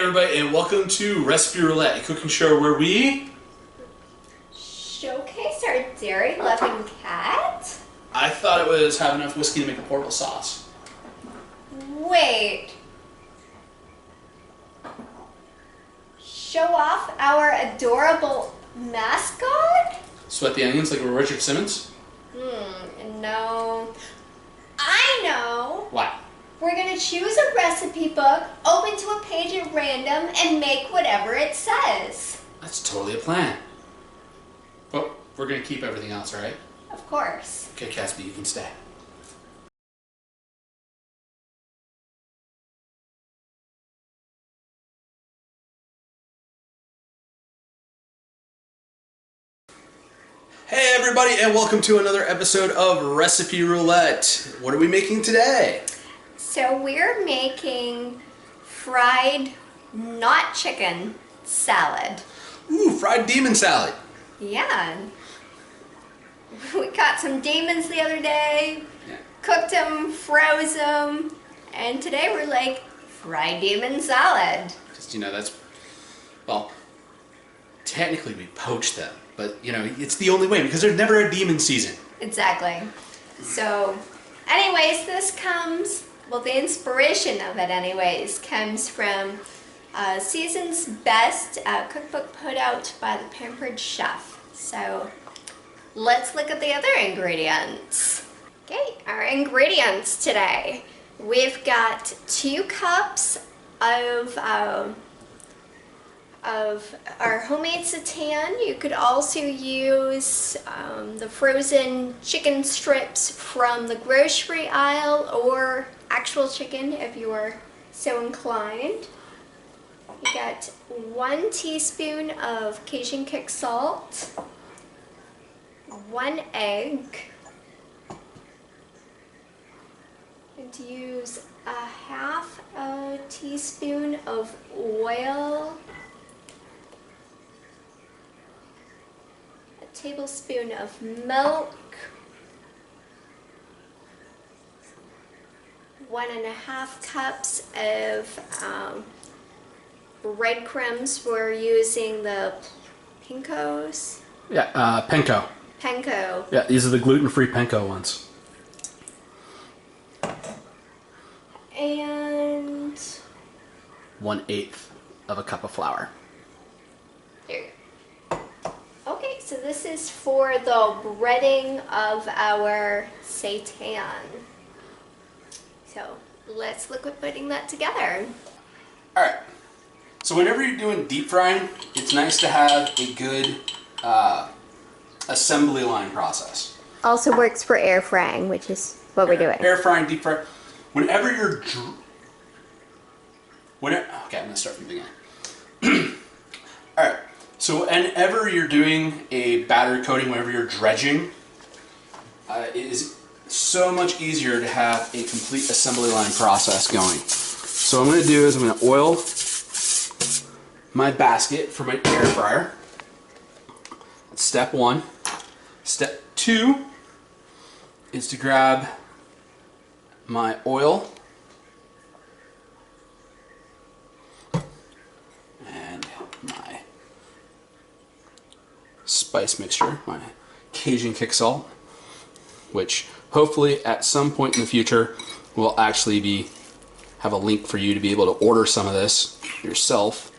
everybody, and welcome to Recipe Roulette, a cooking show where we showcase our dairy-loving cat? I thought it was have enough whiskey to make a portable sauce. Wait. Show off our adorable mascot? Sweat the onions like we're Richard Simmons? No. I know. What? We're gonna choose a recipe book, open to a page at random, and make whatever it says. That's totally a plan. But we're gonna keep everything else, right? Of course. Okay, Casby, you can stay. Hey everybody, and welcome to another episode of Recipe Roulette. What are we making today? So we're making fried, not chicken, salad. Ooh, fried demon salad. Yeah. We caught some demons the other day, cooked them, froze them, and today we're like, fried demon salad. Because, you know, that's, well, technically we poached them, but, you know, it's the only way because there's never a demon season. Exactly. So, anyways, this comes, well, the inspiration of it anyways, comes from Season's Best cookbook put out by the Pampered Chef. So, let's look at the other ingredients. Okay, our ingredients today. We've got 2 cups of our homemade seitan. You could also use the frozen chicken strips from the grocery aisle or actual chicken if you are so inclined. You got 1 teaspoon of Cajun kick salt, 1 egg, and use a half a teaspoon of oil, a tablespoon of milk, 1.5 cups of breadcrumbs. We're using the pinkos. Yeah, panko. Panko. Yeah, these are the gluten-free panko ones. And 1/8 of a cup of flour. there you go. Okay, so this is for the breading of our seitan. So let's look at putting that together. Alright, so whenever you're doing deep frying, it's nice to have a good assembly line process. Also works for air frying, which is what we're doing. Air frying, deep fry. Whenever you're... okay, I'm going to start from the beginning. Alright, so whenever you're doing a batter coating, whenever you're dredging, it is so much easier to have a complete assembly line process going. So what I'm going to do is I'm going to oil my basket for my air fryer. That's step 1. Step 2 is to grab my oil and my spice mixture, my Cajun kick salt, which hopefully at some point in the future will actually have a link for you to be able to order some of this yourself,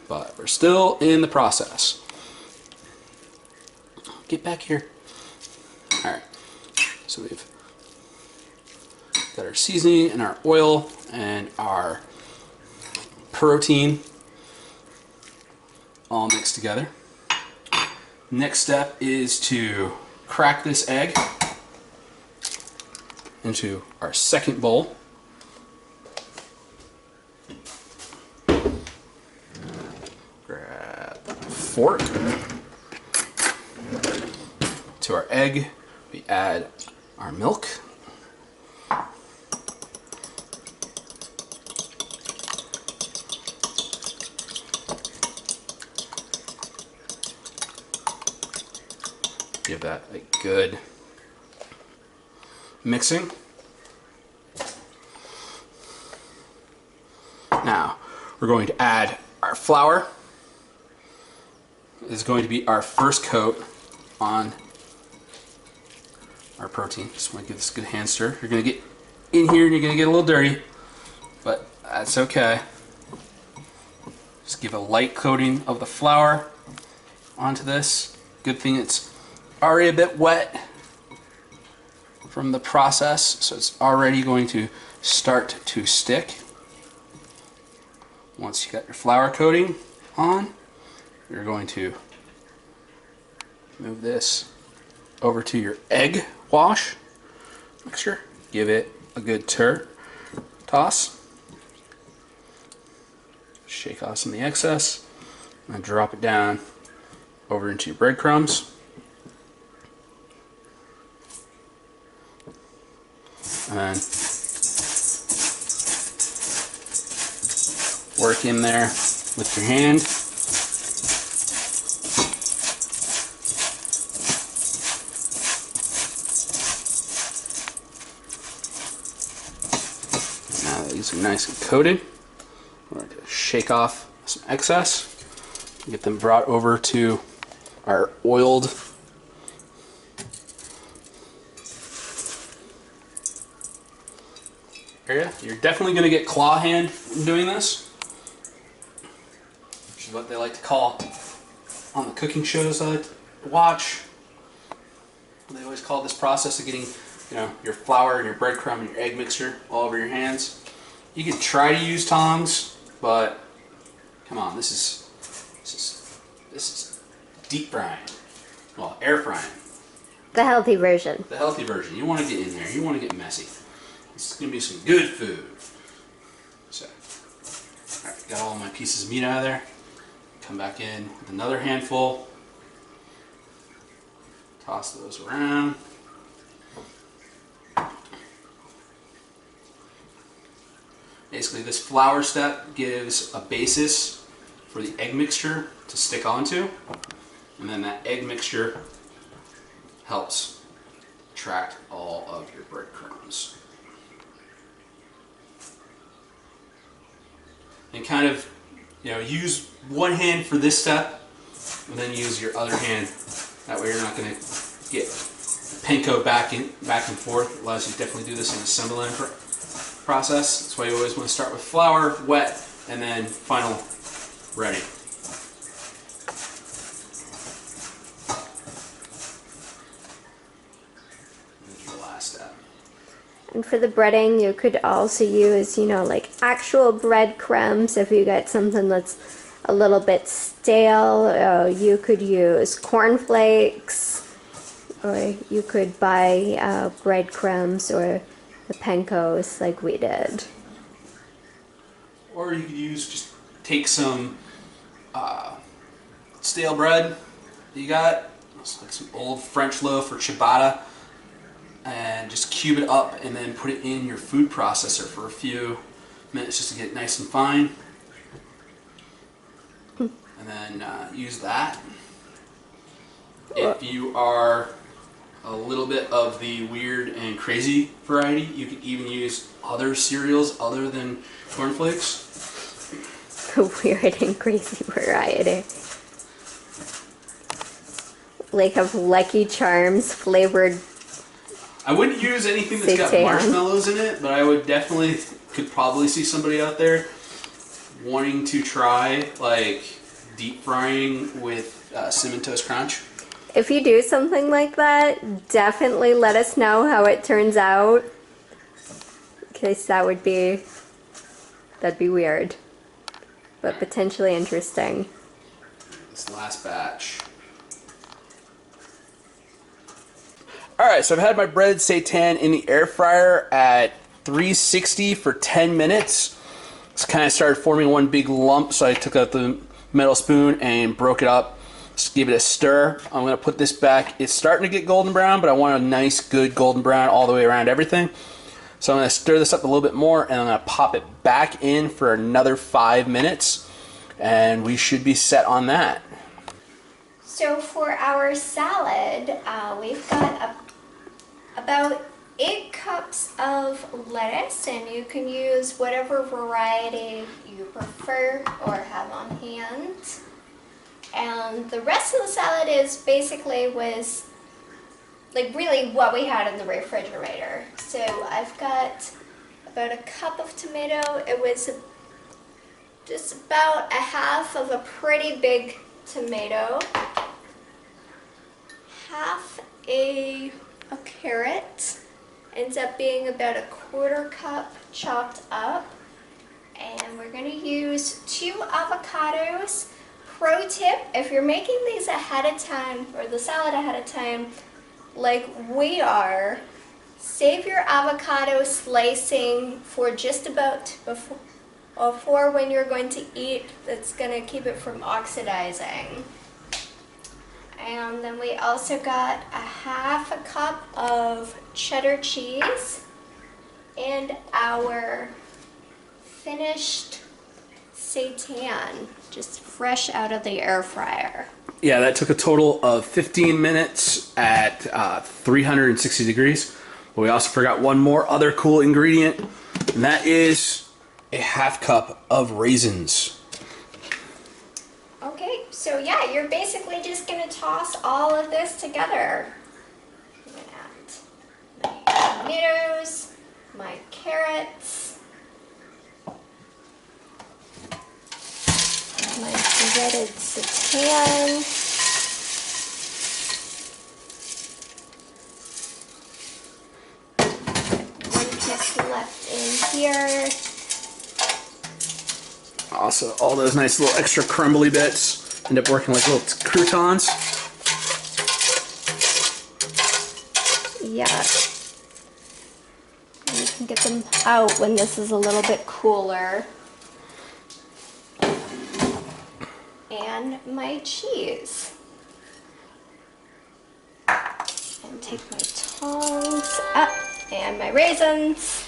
but we're still in the process. Get back here. Alright, so we've got our seasoning and our oil and our protein all mixed together. Next step is to crack this egg into our second bowl. Grab a fork. To our egg, we add our milk. Give that a good mixing. Now, we're going to add our flour. This is going to be our first coat on our protein. Just want to give this a good hand stir. You're going to get in here and you're going to get a little dirty, but that's okay. Just give a light coating of the flour onto this. Good thing it's already a bit wet from the process, so it's already going to start to stick. Once you got your flour coating on, you're going to move this over to your egg wash mixture. Give it a good toss. Shake off some of the excess and drop it down over into your breadcrumbs. And then work in there with your hand. Now that these are nice and coated, we're going to shake off some excess. Get them brought over to our oiled area. You're definitely going to get claw hand doing this, which is what they like to call on the cooking shows I like to watch. They always call this process of getting, your flour and your breadcrumb and your egg mixture all over your hands. You can try to use tongs, but come on, this is deep frying. Well, air frying. The healthy version. The healthy version. You want to get in there. You want to get messy. This is going to be some good food. So, alright, got all my pieces of meat out of there. Come back in with another handful. Toss those around. Basically, this flour step gives a basis for the egg mixture to stick onto, and then that egg mixture helps attract all of your breadcrumbs. And kind of, use one hand for this step, and then use your other hand. That way, you're not going to get panko back and forth. It allows you to definitely do this in a similar process. That's why you always want to start with flour, wet, and then final ready. And the last step. And for the breading, you could also use, like actual breadcrumbs. If you get something that's a little bit stale, you could use cornflakes, or you could buy breadcrumbs or the pankos like we did. Or you could just take some stale bread that you got, it's like some old French loaf or ciabatta, and just cube it up and then put it in your food processor for a few minutes just to get it nice and fine. And then use that. If you are a little bit of the weird and crazy variety, you can even use other cereals other than cornflakes. Weird and crazy variety. Like have Lucky Charms flavored. I wouldn't use anything that's got marshmallows in it, but I would could probably see somebody out there wanting to try like deep frying with Cinnamon Toast Crunch. If you do something like that, definitely let us know how it turns out. Because that'd be weird, but potentially interesting. This last batch. Alright, so I've had my breaded seitan in the air fryer at 360 for 10 minutes. It's kind of started forming one big lump, so I took out the metal spoon and broke it up. Just give it a stir. I'm going to put this back. It's starting to get golden brown, but I want a nice, good golden brown all the way around everything. So I'm going to stir this up a little bit more, and I'm going to pop it back in for another 5 minutes, and we should be set on that. So for our salad, we've got about 8 cups of lettuce, and you can use whatever variety you prefer or have on hand. And the rest of the salad is basically was like really what we had in the refrigerator. So I've got about a cup of tomato. It was just about a half of a pretty big tomato, half a carrot, ends up being about a 1/4 cup chopped up, and we're going to use 2 avocados. Pro tip, if you're making these ahead of time, or the salad ahead of time, like we are, save your avocado slicing for just about before when you're going to eat. That's going to keep it from oxidizing. And then we also got a half a cup of cheddar cheese and our finished seitan, just fresh out of the air fryer. Yeah, that took a total of 15 minutes at 360 degrees. But we also forgot one more other cool ingredient, and that is a half cup of raisins. Okay, so yeah, you're basically just gonna toss all of this together. I'm gonna add my tomatoes, my carrots, my shredded seitan, one piece left in here. Also, all those nice little extra crumbly bits end up working like little croutons. Yeah. And you can get them out when this is a little bit cooler. And my cheese. And take my tongs up and my raisins.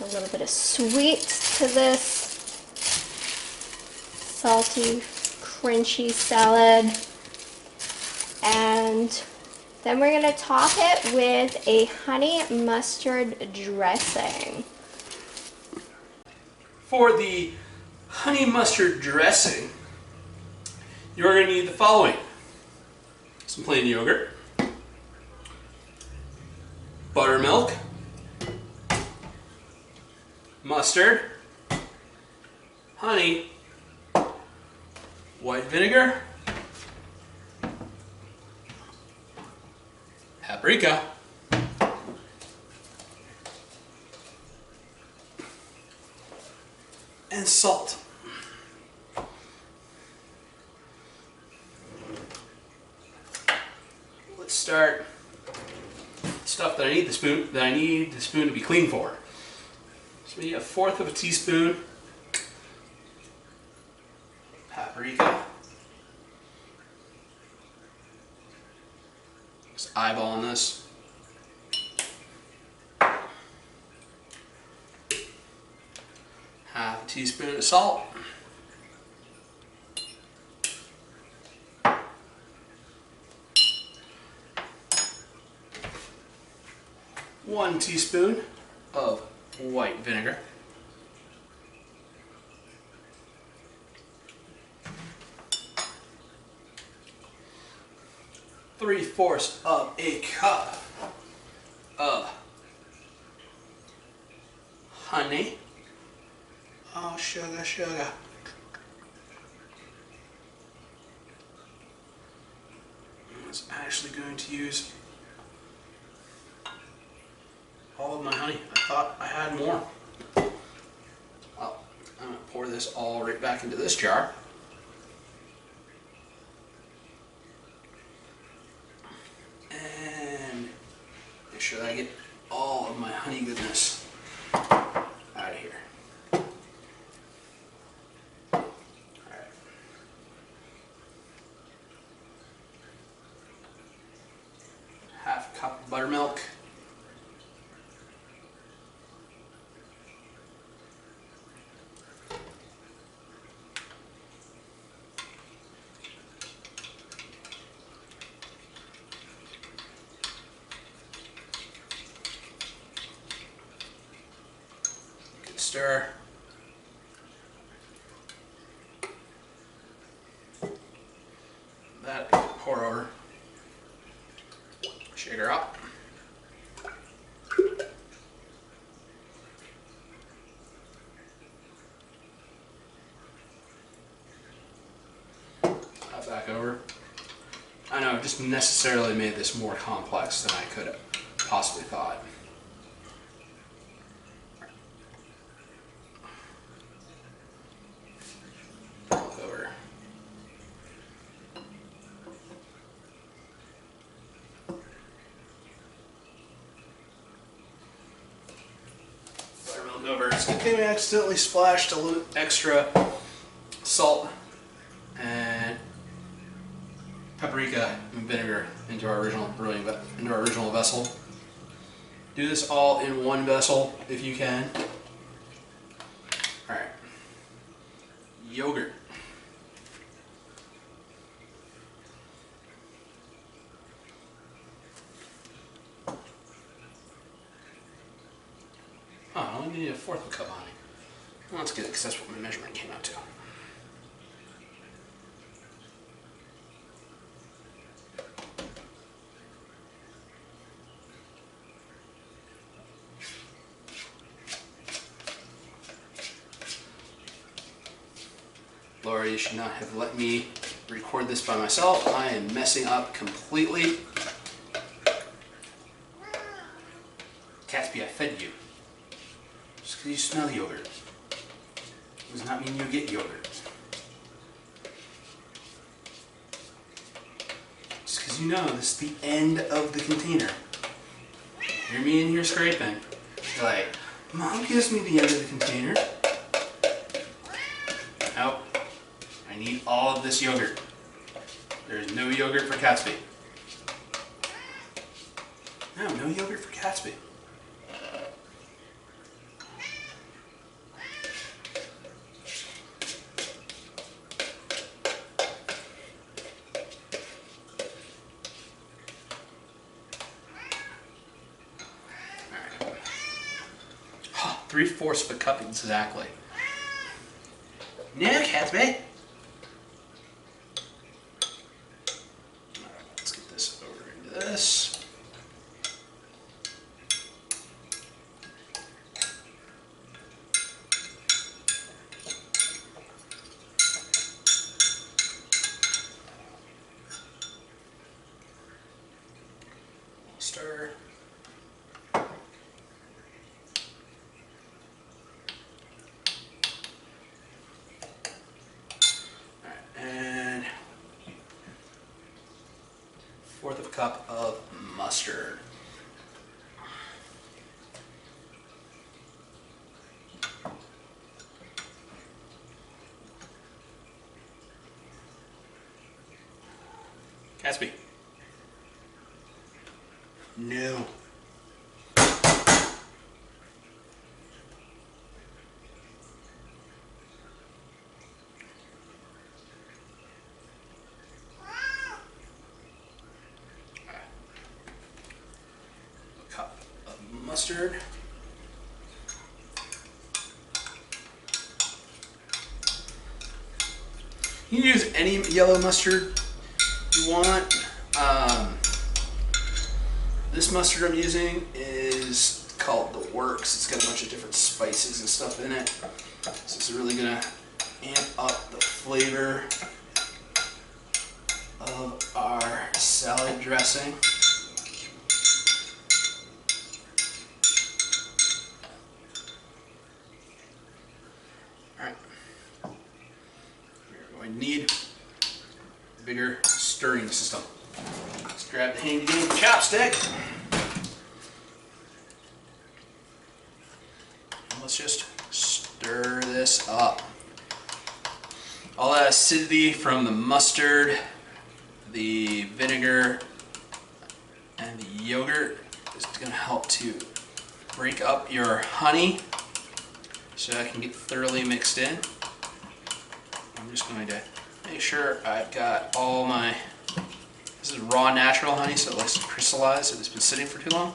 A little bit of sweet to this salty, crunchy salad. And then we're going to top it with a honey mustard dressing. For the honey mustard dressing, you're going to need the following: some plain yogurt, buttermilk, mustard, honey, white vinegar, paprika, and salt. Let's start stuff that I need the spoon to be clean for. So maybe 1/4 of a teaspoon paprika. Just eyeballing this. Half a teaspoon of salt. One teaspoon of white vinegar. Three-fourths of a cup of honey. Oh, sugar, sugar. I was actually going to use all of my honey. I thought I had more. Well, I'm going to pour this all right back into this jar. And make sure that I get all of my honey goodness out of here. Alright. Half a cup of buttermilk. Stir. That pour over. Shake her up. That back over. I know, I've just necessarily made this more complex than I could have possibly thought. Over. Buttermilk over. It's a good thing we accidentally splashed a little extra salt and paprika and vinegar into our original vessel. Do this all in one vessel if you can. All right. Yogurt. Oh, I only need a fourth of a cup of honey. Well, that's good because that's what my measurement came out to. Laura, you should not have let me record this by myself. I am messing up completely. Catsby, I fed you. Just because you smell yogurt does not mean you get yogurt. Just because you know this is the end of the container. Hear me in here scraping. You're like, Mom gives me the end of the container. Nope. I need all of this yogurt. There's no yogurt for Catsby. No yogurt for Catsby. Alright. 3/4 of a cup exactly. No, Catsby. Let's get this over into this. Stir. And 1/4 of a cup of mustard. Catsby. No. Cup of mustard. You can use any yellow mustard you want. This mustard I'm using is called The Works. It's got a bunch of different spices and stuff in it. So it's really gonna amp up the flavor of our salad dressing. Alright. We're going to need a bigger stirring system. Let's grab the handy dandy chopstick. And let's just stir this up. All that acidity from the mustard, the vinegar, and the yogurt is going to help to break up your honey so that it can get thoroughly mixed in. I'm just going to make sure I've got all my, this is raw natural honey, so it likes to crystallize if it's been sitting for too long.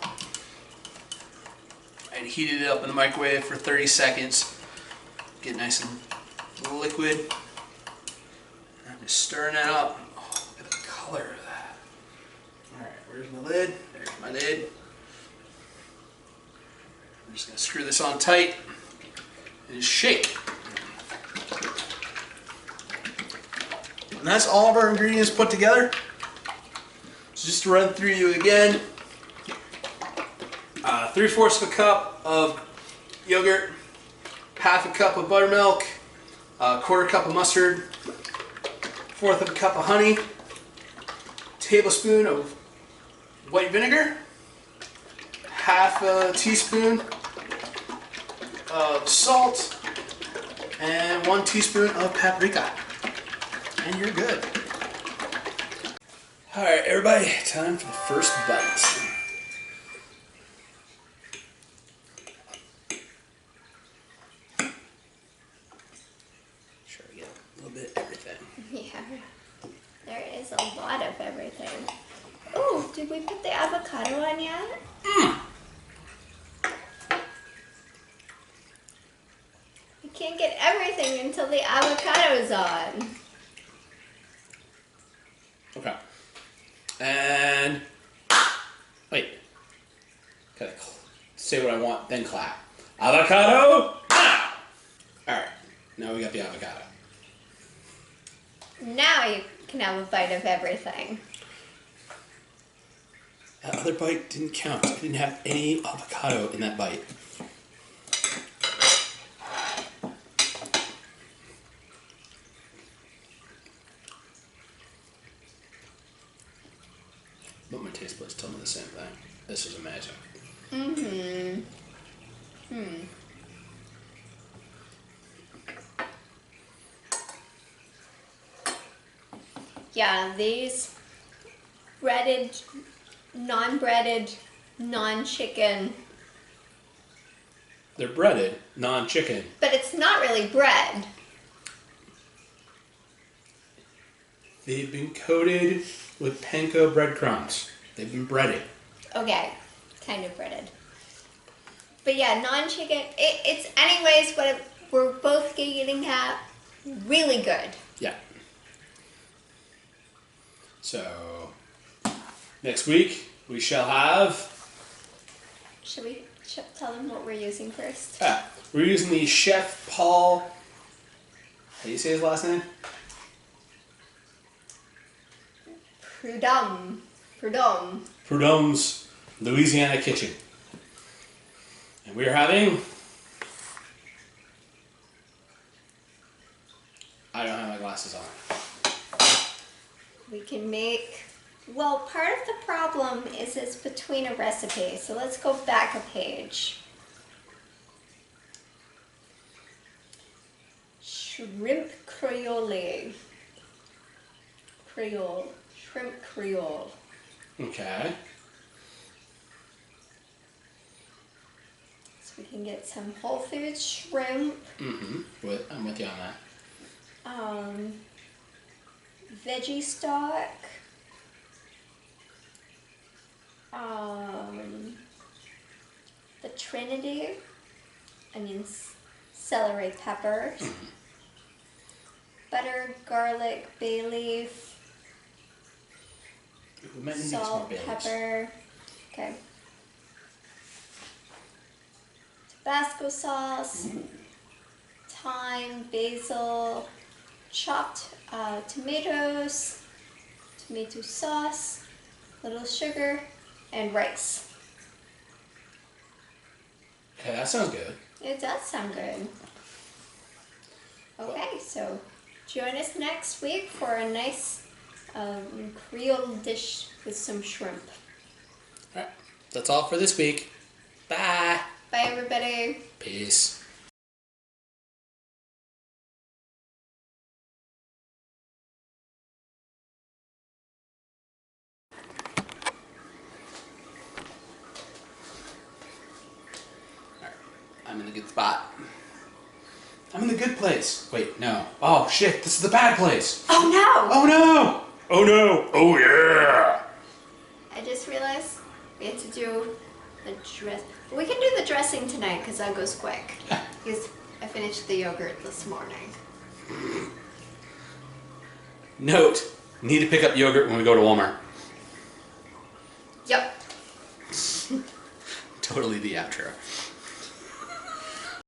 and heated it up in the microwave for 30 seconds. Get nice and liquid. I'm just stirring that up. Oh, look at the color of that. Alright, where's my lid? There's my lid. I'm just going to screw this on tight and just shake. And that's all of our ingredients put together. So just to run through you again, 3/4 of a cup of yogurt, half a cup of buttermilk, a 1/4 cup of mustard, 1/4 of a cup of honey, tablespoon of white vinegar, half a teaspoon of salt, and 1 teaspoon of paprika. And you're good. Alright, everybody, time for the first bite. Sure, we get a little bit of everything. Yeah, there is a lot of everything. Oh, did we put the avocado on yet? You can't get everything until the avocado's on. Okay. And wait. Gotta say what I want, then clap. Avocado! Ah! Alright, now we got the avocado. Now you can have a bite of everything. That other bite didn't count. I didn't have any avocado in that bite. But my taste buds tell me the same thing. This is amazing. Yeah, these breaded, non-breaded, non-chicken. They're breaded, non-chicken. But it's not really bread. They've been coated with panko breadcrumbs. They've been breaded. Okay, kind of breaded. But yeah, non-chicken, it's anyways what we're both getting at. Really good. Yeah. So, next week we shall have... Should we tell them what we're using first? We're using the Chef Paul... How do you say his last name? Prudhomme's Louisiana Kitchen. And we are having... I don't have my glasses on. We can make... Well, part of the problem is it's between a recipe, so let's go back a page. Shrimp Creole. Shrimp Creole. Okay. So we can get some Whole Foods shrimp. I'm with you on that. Veggie stock. The Trinity. Onions, celery, peppers. Butter, garlic, bay leaf. We might need some more Salt, bay leaves. pepper. Okay. Tabasco sauce. Thyme, basil, chopped tomatoes, tomato sauce, little sugar, and rice. Okay, that sounds good. It does sound good. Okay, so join us next week for a nice Creole dish with some shrimp. Alright, that's all for this week. Bye. Bye, everybody. Peace. I'm in the good spot. I'm in the good place. Wait, no. Oh shit, this is the bad place. Oh no! Oh no! Oh no! Oh yeah! I just realized we have to do the dress. We can do the dressing tonight because that goes quick. Because I finished the yogurt this morning. Note, need to pick up yogurt when we go to Walmart. Yep. Totally the outro.